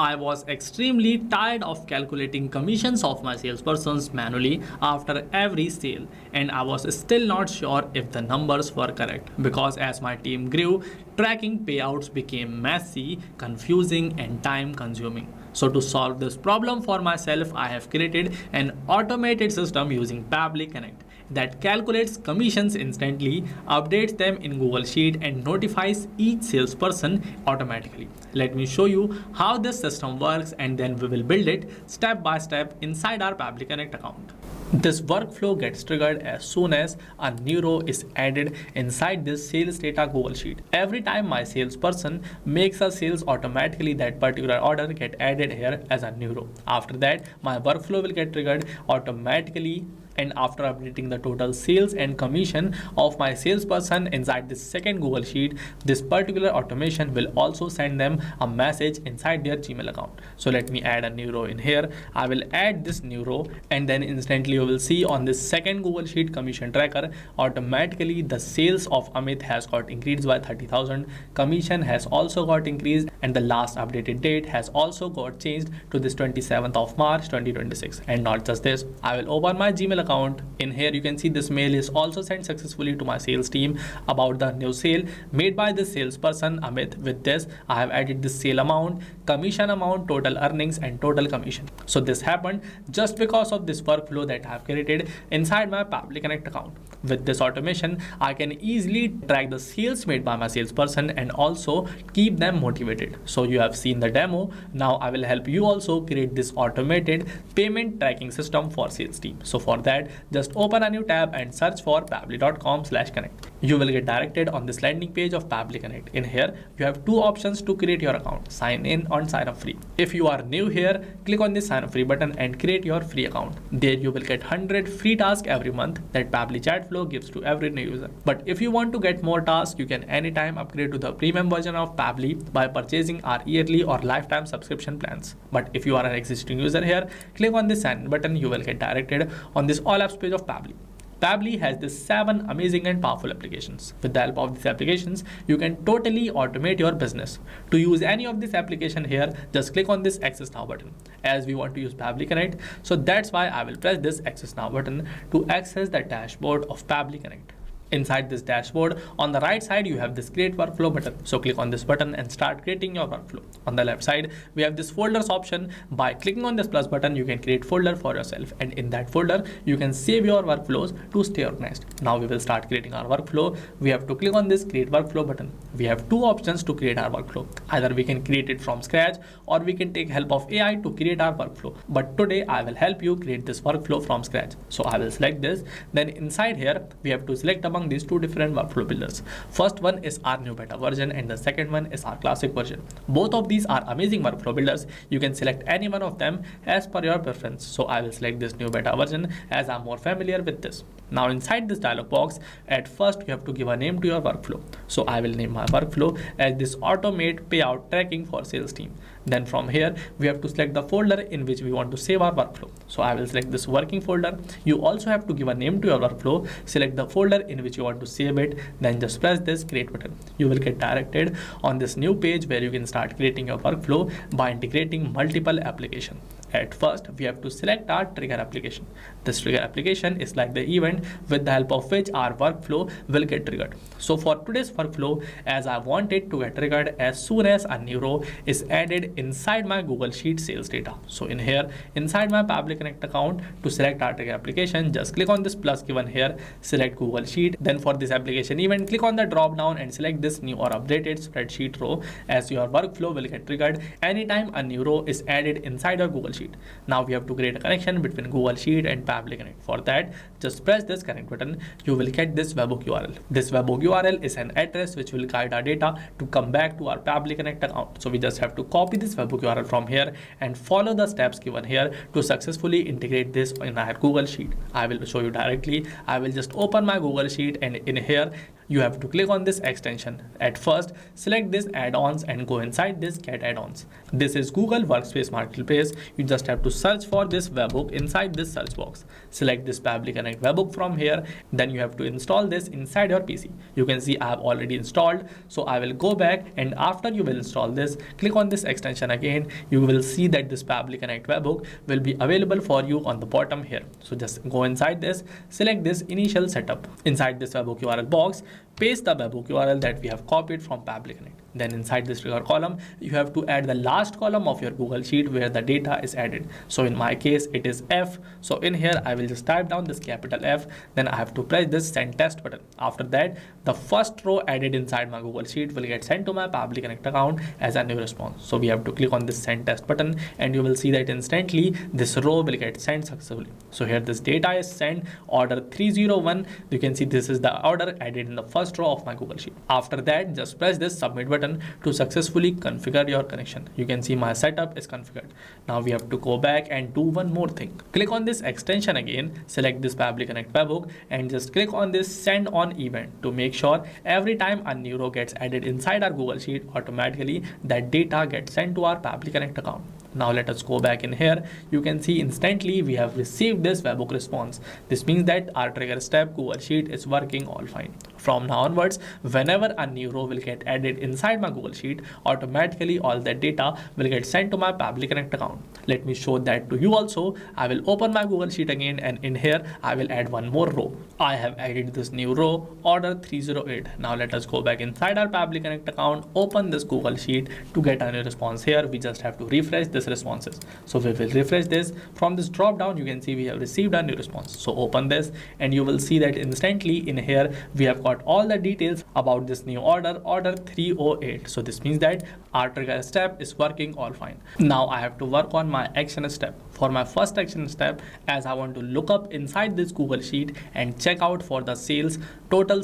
I was extremely tired of calculating commissions of my salespersons manually after every sale, and I was still not sure if the numbers were correct because as my team grew, tracking payouts became messy, confusing, and time consuming. So, to solve this problem for myself, I have created an automated system using Pabbly Connect that calculates commissions instantly, updates them in Google Sheet, and notifies each salesperson automatically. Let me show you how this system works and then we will build it step by step inside our Pabbly Connect account. This workflow gets triggered as soon as a new row is added inside this sales data Google Sheet. Every time my salesperson makes a sales, automatically that particular order get added here as a new row. After that, my workflow will get triggered automatically, and after updating the total sales and commission of my salesperson inside this second Google Sheet, this particular automation will also send them a message inside their Gmail account. So let me add a new row in here. I will add this new row, and then instantly you will see on this second Google Sheet commission tracker, automatically the sales of Amit has got increased by 30,000, commission has also got increased, and the last updated date has also got changed to this 27th of March 2026. And not just this, I will open my Gmail account. In here you can see this mail is also sent successfully to my sales team about the new sale made by this salesperson Amit. With this, I have added this sale amount, commission amount, total earnings, and total commission. So this happened just because of this workflow that I have created inside my Pabbly Connect account. With this automation, I can easily track the sales made by my salesperson and also keep them motivated. So you have seen the demo. Now I will help you also create this automated payment tracking system for sales team. So for that, just open a new tab and search for pabbly.com/connect. You will get directed on this landing page of Pabbly Connect. In here, you have two options to create your account: sign in or sign up free. If you are new here, click on this sign up free button and create your free account. There you will get 100 free tasks every month that Pabbly chat flow gives to every new user. But if you want to get more tasks, you can anytime upgrade to the premium version of Pabbly by purchasing our yearly or lifetime subscription plans. But if you are an existing user here, click on this sign in button. You will get directed on this all apps page of Pabbly. Pabbly has these 7 amazing and powerful applications. With the help of these applications, you can totally automate your business. To use any of this application here, just click on this Access Now button. As we want to use Pabbly Connect, so that's why I will press this Access Now button to access the dashboard of Pabbly Connect. Inside this dashboard, on the right side, you have this create workflow button. So click on this button and start creating your workflow. On the left side, we have this folders option. By clicking on this plus button, you can create folder for yourself. And in that folder, you can save your workflows to stay organized. Now we will start creating our workflow. We have to click on this create workflow button. We have two options to create our workflow. Either we can create it from scratch or we can take help of AI to create our workflow. But today I will help you create this workflow from scratch. So I will select this. Then inside here, we have to select among these two different workflow builders. First one is our new beta version and the second one is our classic version. Both of these are amazing workflow builders. You can select any one of them as per your preference. So I will select this new beta version as I'm more familiar with this. Now inside this dialog box, at first you have to give a name to your workflow. So I will name my workflow as this automate payout tracking for sales team. Then from here, we have to select the folder in which we want to save our workflow. So I will select this working folder. You also have to give a name to your workflow. Select the folder in which you want to save it. Then just press this create button. You will get directed on this new page where you can start creating your workflow by integrating multiple applications. At first, we have to select our trigger application. This trigger application is like the event with the help of which our workflow will get triggered. So for today's workflow, as I want it to get triggered as soon as a new row is added inside my Google Sheet sales data. So in here, inside my Pabbly Connect account, to select our trigger application, just click on this plus given here, select Google Sheet. Then for this application event, click on the drop down and select this new or updated spreadsheet row, as your workflow will get triggered anytime a new row is added inside your Google Sheet. Now we have to create a connection between Google Sheet and Pabbly Connect. For that, just press this connect button. You will get this webhook URL. This webhook URL is an address which will guide our data to come back to our Pabbly Connect account. So we just have to copy this webhook URL from here and follow the steps given here to successfully integrate this in our Google Sheet. I will show you directly. I will just open my Google Sheet, and in here you have to click on this extension. At first, select this add-ons and go inside this get add-ons. This is Google Workspace Marketplace. You just have to search for this webhook inside this search box. Select this Pabbly Connect webhook from here. Then you have to install this inside your PC. You can see I have already installed. So I will go back, and after you will install this, click on this extension again. You will see that this Pabbly Connect webhook will be available for you on the bottom here. So just go inside this, select this initial setup. Inside this webhook URL box, paste the webhook URL that we have copied from Pabbly Connect. Then inside this trigger column, you have to add the last column of your Google Sheet where the data is added. So in my case, it is F. So in here, I will just type down this capital F. Then I have to press this send test button. After that, the first row added inside my Google Sheet will get sent to my Pabbly Connect account as a new response. So we have to click on this send test button, and you will see that instantly this row will get sent successfully. So here this data is sent, order 301. You can see this is the order added in the first row of my Google Sheet. After that, just press this submit button to successfully configure your connection. You can see my setup is configured. Now we have to go back and do one more thing. Click on this extension again, select this Pabbly Connect webhook, and just click on this send on event to make sure every time a new row gets added inside our Google Sheet, automatically that data gets sent to our Pabbly Connect account. Now let us go back in here. You can see instantly we have received this webhook response. This means that our trigger step Google Sheet is working all fine. From now onwards, whenever a new row will get added inside my Google Sheet, automatically all that data will get sent to my Pabbly Connect account. Let me show that to you also. I will open my Google Sheet again, and in here I will add one more row. I have added this new row, order 308. Now let us go back inside our Pabbly Connect account, open this Google Sheet. To get a new response here, we just have to refresh this responses. So we will refresh this. From this drop down, you can see we have received a new response. So open this, and you will see that instantly in here we have got all the details about this new order, order 308. So this means that our trigger step is working all fine. Now I have to work on my action step. For my first action step, as I want to look up inside this Google Sheet and check out for the sales, total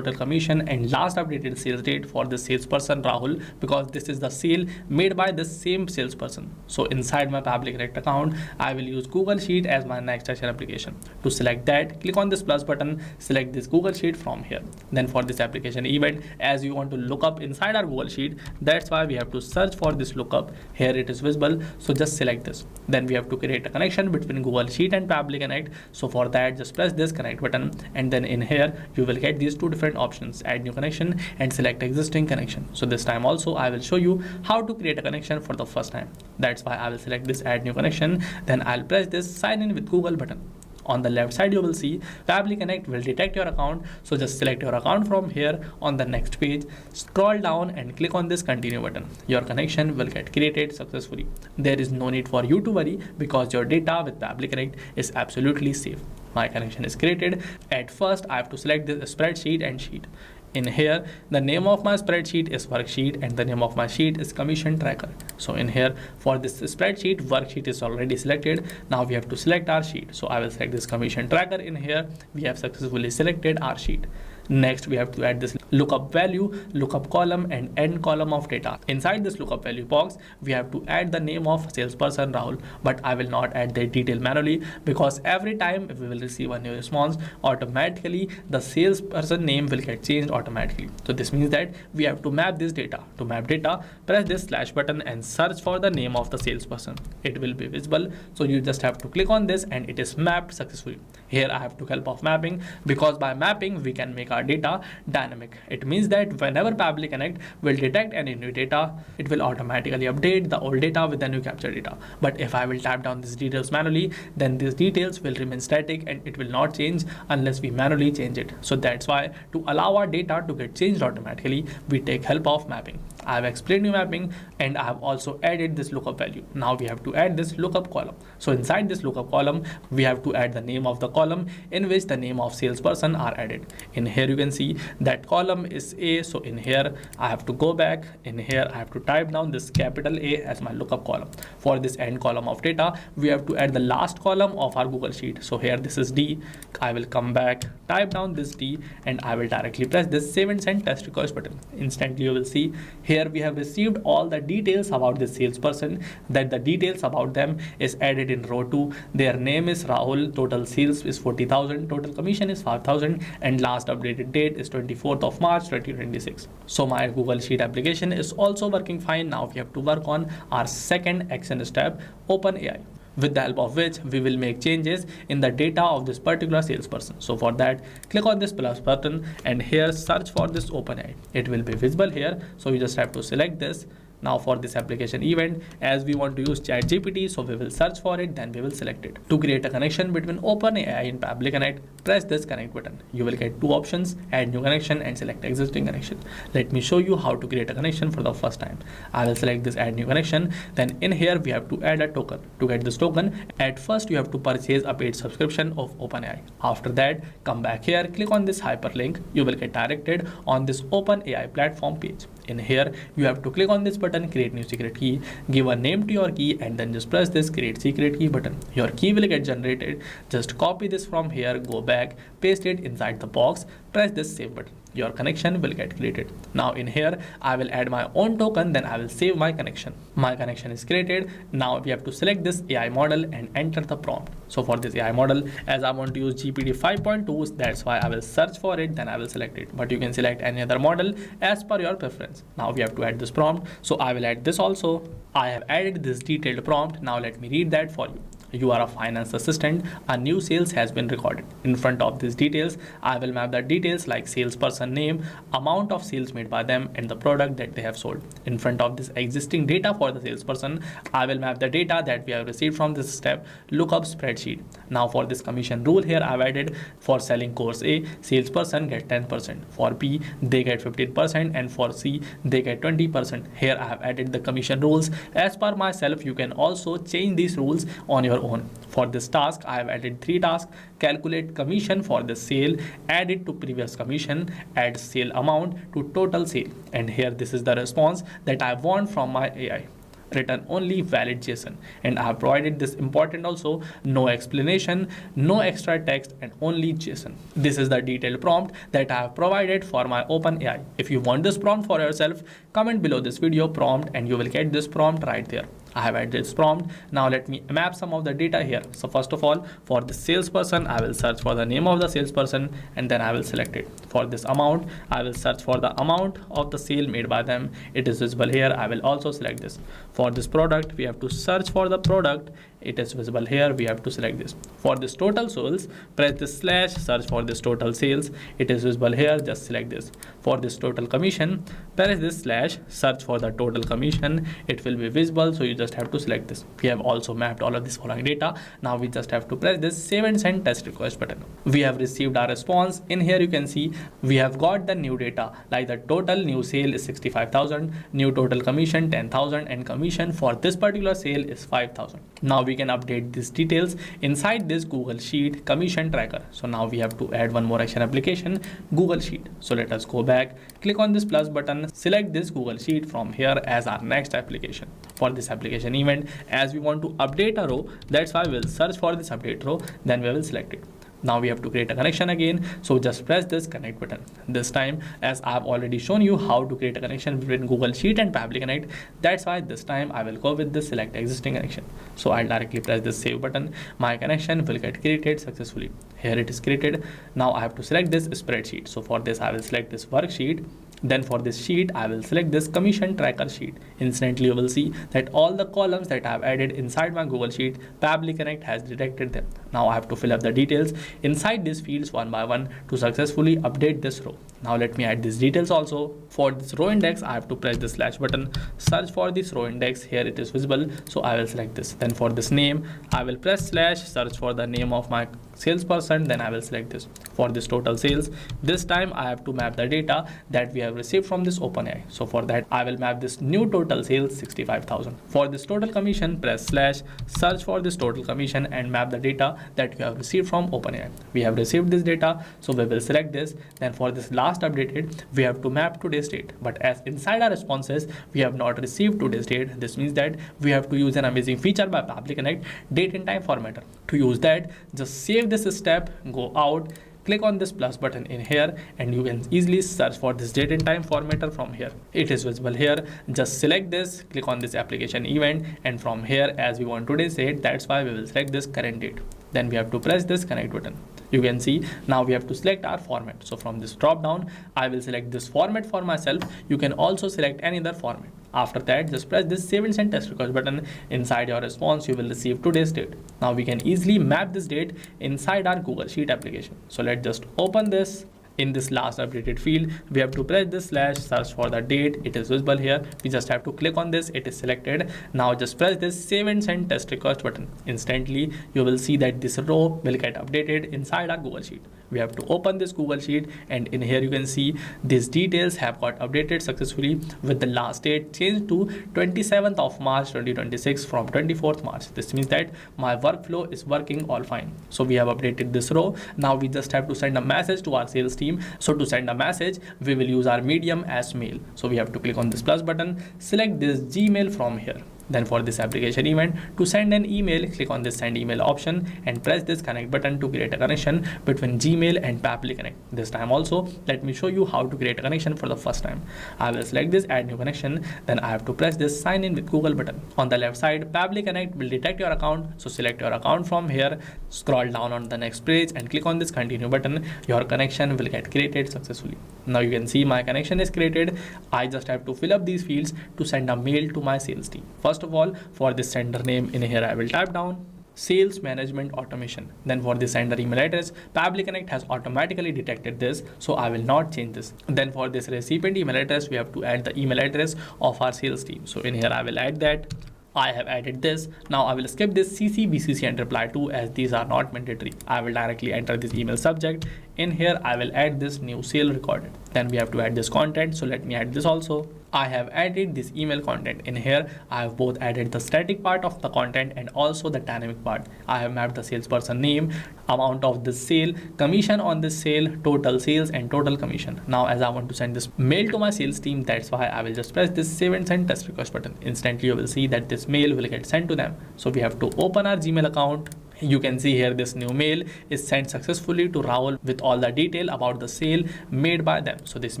commission, and last updated sales date for the salesperson Rahul, because this is the sale made by the same salesperson. So inside my Pabbly Connect account, I will use Google Sheet as my next action application. To select that, click on this plus button, select this Google Sheet from here. Then for this application event, as you want to look up inside our Google Sheet, that's why we have to search for this lookup. Here it is visible, so just select this. Then we have to create a connection between Google Sheet and Pabbly Connect. So for that, just press this connect button, and then in here you will get these two different options: add new connection and select existing connection. So this time also I will show you how to create a connection for the first time. That's why I will select this add new connection. Then I'll press this sign in with Google button. On the left side, you will see Pabbly Connect will detect your account. So just select your account from here. On the next page, scroll down and click on this continue button. Your connection will get created successfully. There is no need for you to worry because your data with Pabbly Connect is absolutely safe. My connection is created. At first, I have to select this spreadsheet and sheet. In here, the name of my spreadsheet is worksheet, and the name of my sheet is commission tracker. So in here, for this spreadsheet, worksheet is already selected. Now we have to select our sheet. So I will select this commission tracker. In here, we have successfully selected our sheet. Next, we have to add this lookup value, lookup column, and end column of data. Inside this lookup value box, we have to add the name of salesperson Rahul, but I will not add the detail manually because every time if we will receive a new response, automatically the salesperson name will get changed automatically. So this means that we have to map this data. To map data, press this slash button and search for the name of the salesperson. It will be visible. So you just have to click on this and it is mapped successfully. Here I have to help of mapping because by mapping we can make our data dynamic. It means that whenever Pabbly Connect will detect any new data, it will automatically update the old data with the new captured data. But if I will type down these details manually, then these details will remain static and it will not change unless we manually change it. So that's why to allow our data to get changed automatically, we take help of mapping. I have explained you mapping and I have also added this lookup value. Now we have to add this lookup column. So inside this lookup column, we have to add the name of the column in which the name of salesperson are added. In here you can see that column is A. So in here I have to go back. In here I have to type down this capital A as my lookup column. For this end column of data, we have to add the last column of our Google Sheet. So here this is D. I will come back, type down this D, and I will directly press this save and send test request button. Instantly you will see here we have received all the details about this salesperson, that the details about them is added in row 2. Their name is Rahul, total sales is 40,000, total commission is 5,000, and last update updated date is 24th of March 2026. So my Google Sheet application is also working fine. Now we have to work on our second action step, OpenAI, with the help of which we will make changes in the data of this particular salesperson. So for that, click on this plus button and here search for this OpenAI. It will be visible here. So you just have to select this. Now for this application event, as we want to use ChatGPT, so we will search for it, then we will select it. To create a connection between OpenAI and Pabbly Connect, press this connect button. You will get two options, add new connection and select existing connection. Let me show you how to create a connection for the first time. I will select this add new connection. Then in here, we have to add a token. To get this token, at first you have to purchase a paid subscription of OpenAI. After that, come back here, click on this hyperlink. You will get directed on this OpenAI platform page. In here, you have to click on this button, create new secret key, give a name to your key and then just press this create secret key button. Your key will get generated. Just copy this from here, go back, paste it inside the box, press this save button. Your connection will get created. Now in here, I will add my own token, then I will save my connection. My connection is created. Now we have to select this AI model and enter the prompt. So for this AI model, as I want to use GPT 5.2, that's why I will search for it, then I will select it. But you can select any other model as per your preference. Now we have to add this prompt. So I will add this also. I have added this detailed prompt. Now let me read that for you. You are a finance assistant. A new sales has been recorded. In front of these details, I will map the details like salesperson name, amount of sales made by them, and the product that they have sold. In front of this existing data for the salesperson, I will map the data that we have received from this step lookup spreadsheet. Now for this commission rule here, I've added for selling course A, salesperson get 10%. For B, they get 15%, and for C, they get 20%. Here I have added the commission rules as per myself. You can also change these rules on your own. For this task, I have added 3 tasks. Calculate commission for the sale, add it to previous commission, add sale amount to total sale. And here this is the response that I want from my AI. Return only valid JSON, and I have provided this important also, no explanation, no extra text, and only JSON. This is the detailed prompt that I have provided for my OpenAI. If you want this prompt for yourself, comment below this video prompt and you will get this prompt right there. I have added this prompt. Now let me map some of the data here. So first of all, for the salesperson, I will search for the name of the salesperson and then I will select it. For this amount, I will search for the amount of the sale made by them. It is visible here. I will also select this. For this product, we have to search for the product. It is visible here. We have to select this. For this total sales, press this slash, search for this total sales. It is visible here. Just select this. For this total commission, press this slash, search for the total commission. It will be visible. So you just have to select this. We have also mapped all of this following data. Now we just have to press this save and send test request button. We have received our response. In here you can see we have got the new data, like the total new sale is 65,000, new total commission 10,000, and commission for this particular sale is 5,000. Now we can update these details inside this Google Sheet commission tracker. So now we have to add one more action application, Google Sheet. So let us go back, click on this plus button, select this Google Sheet from here as our next application. For this application event, as we want to update a row, that's why we'll search for this update row, then we will select it. Now we have to create a connection again. So just press this connect button. This time, as I've already shown you how to create a connection between Google Sheet and Pabbly Connect, that's why this time I will go with the select existing connection. So I'll directly press this save button. My connection will get created successfully. Here it is created. Now I have to select this spreadsheet. So for this, I will select this worksheet. Then for this sheet, I will select this commission tracker sheet. Instantly, you will see that all the columns that I have added inside my Google Sheet, Pabbly Connect has detected them. Now I have to fill up the details inside these fields one by one to successfully update this row. Now let me add these details also. For this row index, I have to press the slash button, search for this row index. Here it is visible. So I will select this. Then for this name, I will press slash, search for the name of my salesperson. Then I will select this. For this total sales, this time I have to map the data that we have received from this OpenAI. So for that, I will map this new total sales 65,000. For this total commission, press slash, search for this total commission and map the data that you have received from OpenAI. We have received this data, so we will select this. Then for this last updated, we have to map today's date. But as inside our responses, we have not received today's date. This means that we have to use an amazing feature by Pabbly Connect, date and time formatter. To use that, just save this step, go out, click on this plus button in here and you can easily search for this date and time formatter from here. It is visible here. Just select this, click on this application event, and from here, as we want today's date, that's why we will select this current date. Then we have to press this connect button. You can see now we have to select our format. So from this drop down, I will select this format for myself. You can also select any other format. After that, just press this save and send test request button. Inside your response, you will receive today's date. Now we can easily map this date inside our Google Sheet application. So let's just open this. In this last updated field, we have to press this slash, search for the date. It is visible here. We just have to click on this. It is selected. Now just press this save and send test request button. Instantly, you will see that this row will get updated inside our Google Sheet. We have to open this Google Sheet, and in here you can see these details have got updated successfully with the last date changed to 27th of March 2026 from 24th March. This means that my workflow is working all fine. So we have updated this row. Now we just have to send a message to our sales team. So to send a message, we will use our medium as mail. So we have to click on this plus button, select this Gmail from here. Then for this application event, to send an email, click on this send email option and press this connect button to create a connection between Gmail and Pabbly Connect. This time also, let me show you how to create a connection for the first time. I will select this add new connection. Then I have to press this sign in with Google button. On the left side, Pabbly Connect will detect your account. So select your account from here, scroll down on the next page and click on this continue button. Your connection will get created successfully. Now you can see my connection is created. I just have to fill up these fields to send a mail to my sales team. First of all, for this sender name in here, I will type down sales management automation. Then for the sender email address, Pabbly Connect has automatically detected this, so I will not change this. Then for this recipient email address, we have to add the email address of our sales team. So in here, I will add that. I have added this. Now I will skip this CC, BCC and reply to, as these are not mandatory. I will directly enter this email subject. In here, I will add this new sale recorded. Then we have to add this content. So let me add this also. I have added this email content. In here, I have both added the static part of the content and also the dynamic part. I have mapped the salesperson name, amount of the sale, commission on this sale, total sales and total commission. Now as I want to send this mail to my sales team, that's why I will just press this save and send test request button. Instantly you will see that this mail will get sent to them. So we have to open our Gmail account. You can see here this new mail is sent successfully to Rahul with all the detail about the sale made by them. So this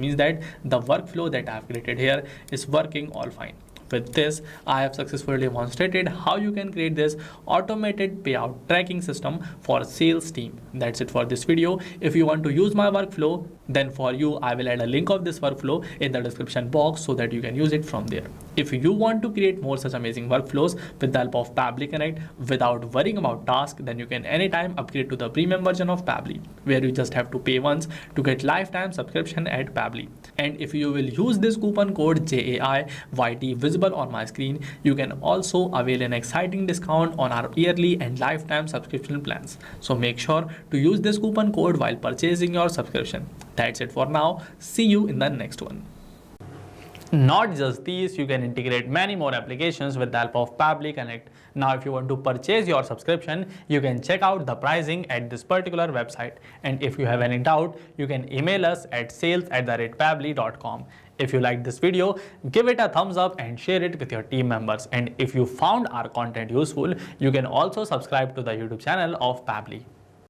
means that the workflow that I have created here is working all fine. With this, I have successfully demonstrated how you can create this automated payout tracking system for sales team. That's it for this video. If you want to use my workflow, then for you, I will add a link of this workflow in the description box so that you can use it from there. If you want to create more such amazing workflows with the help of Pabbly Connect without worrying about tasks, then you can anytime upgrade to the premium version of Pabbly, where you just have to pay once to get lifetime subscription at Pabbly. And if you will use this coupon code JAIYT visible on my screen, you can also avail an exciting discount on our yearly and lifetime subscription plans. So make sure to use this coupon code while purchasing your subscription. That's it for now. See you in the next one. Not just these, you can integrate many more applications with the help of Pabbly Connect. Now, if you want to purchase your subscription, you can check out the pricing at this particular website. And if you have any doubt, you can email us at sales@pabbly.com. If you like this video, give it a thumbs up and share it with your team members. And if you found our content useful, you can also subscribe to the YouTube channel of Pabbly.